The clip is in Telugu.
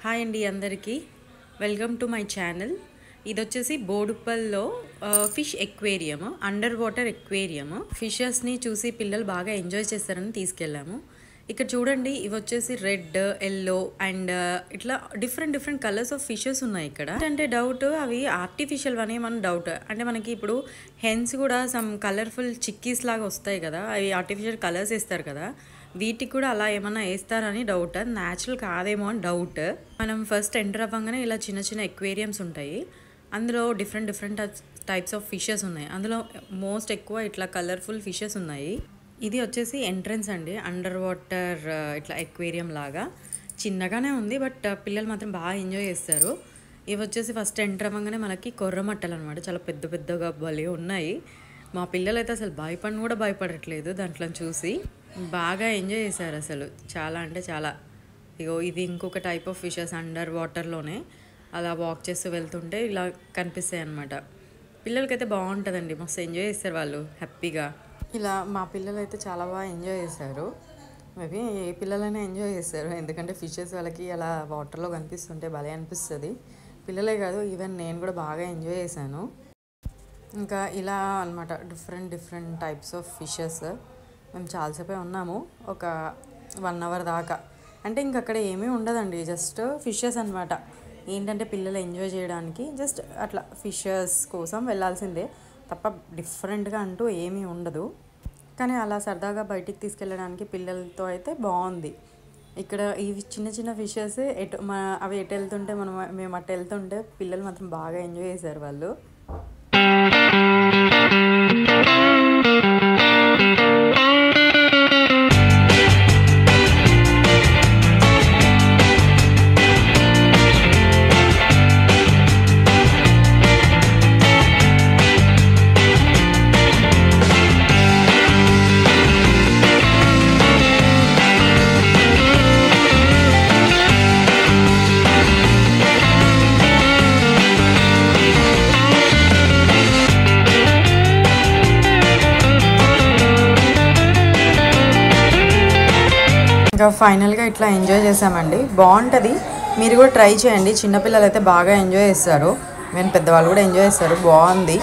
హాయ్ అండి అందరికీ వెల్కమ్ టు మై ఛానల్. ఇది వచ్చేసి బోడుప్పల్లో fish aquarium, under water aquarium. ఫిషెస్ని చూసి పిల్లలు బాగా ఎంజాయ్ చేస్తారని తీసుకెళ్ళాము. ఇక్కడ చూడండి, ఇవి వచ్చేసి రెడ్, ఎల్లో అండ్ ఇట్లా డిఫరెంట్ కలర్స్ ఆఫ్ ఫిషెస్ ఉన్నాయి ఇక్కడ. అంటే డౌట్ అవి ఆర్టిఫిషియల్ అని మన డౌట్. అంటే మనకి ఇప్పుడు హెన్స్ కూడా సమ్ కలర్ఫుల్ చిక్కీస్ లాగా వస్తాయి కదా, అవి ఆర్టిఫిషియల్ కలర్స్ వేస్తారు కదా, వీటికి కూడా అలా ఏమన్నా వేస్తారని డౌట్, న్యాచురల్ కాదేమో అని డౌట్. మనం ఫస్ట్ ఎంటర్ అవ్వగానే ఇలా చిన్న ఎక్వేరియంస్ ఉంటాయి. అందులో డిఫరెంట్ టైప్స్ ఆఫ్ ఫిషెస్ ఉన్నాయి. అందులో మోస్ట్ ఎక్కువ ఇట్లా కలర్ఫుల్ ఫిషెస్ ఉన్నాయి. ఇది వచ్చేసి ఎంట్రన్స్ అండి, అండర్ వాటర్ ఇట్లా ఎక్వేరియం లాగా చిన్నగానే ఉంది, బట్ పిల్లలు మాత్రం బాగా ఎంజాయ్ చేస్తారు. ఇవి వచ్చేసి ఫస్ట్ ఎంటర్ అవ్వగానే మనకి కొర్రమట్టలు అనమాట, చాలా పెద్దగా భలే ఉన్నాయి. మా పిల్లలు అయితే అసలు భయపడట్లేదు, దాంట్లో చూసి బాగా ఎంజాయ్ చేశారు అసలు, చాలా అంటే చాలా. ఇగో ఇది ఇంకొక టైప్ ఆఫ్ ఫిషెస్ అండర్ వాటర్లోనే అలా వాక్ చేస్తూ వెళ్తుంటే ఇలా కనిపిస్తాయి అన్నమాట. పిల్లలకైతే బాగుంటుందండి, మస్తు ఎంజాయ్ చేస్తారు వాళ్ళు హ్యాపీగా. ఇలా మా పిల్లలు అయితే చాలా బాగా ఎంజాయ్ చేశారు. మేబీ ఏ పిల్లలైనా ఎంజాయ్ చేస్తారు, ఎందుకంటే ఫిషెస్ వాళ్ళకి అలా వాటర్లో కనిపిస్తుంటే భలే అనిపిస్తుంది. పిల్లలే కాదు, ఈవెన్ నేను కూడా బాగా ఎంజాయ్ చేశాను. ఇంకా ఇలా అనమాట డిఫరెంట్ టైప్స్ ఆఫ్ ఫిషెస్. మేము చాలాసేపే ఉన్నాము, ఒక 1 hour దాకా. అంటే ఇంక అక్కడ ఏమీ ఉండదండి, జస్ట్ ఫిషెస్ అనమాట. ఏంటంటే పిల్లలు ఎంజాయ్ చేయడానికి జస్ట్ అట్లా ఫిషెస్ కోసం వెళ్ళాల్సిందే తప్ప డిఫరెంట్గా అంటూ ఏమీ ఉండదు. కానీ అలా సరదాగా బయటికి తీసుకెళ్ళడానికి పిల్లలతో అయితే బాగుంది. ఇక్కడ ఈ చిన్న ఫిషెస్ అవి ఎటు వెళ్తుంటే మేము అటు వెళ్తుంటే పిల్లలు మాత్రం బాగా ఎంజాయ్ చేశారు వాళ్ళు. ఇంకా ఫైనల్గా ఇట్లా ఎంజాయ్ చేసామండి, బాగుంటుంది. మీరు కూడా ట్రై చేయండి, చిన్నపిల్లలు అయితే బాగా ఎంజాయ్ చేస్తారు, మేము పెద్దవాళ్ళు కూడా ఎంజాయ్ చేస్తారు, బాగుంది.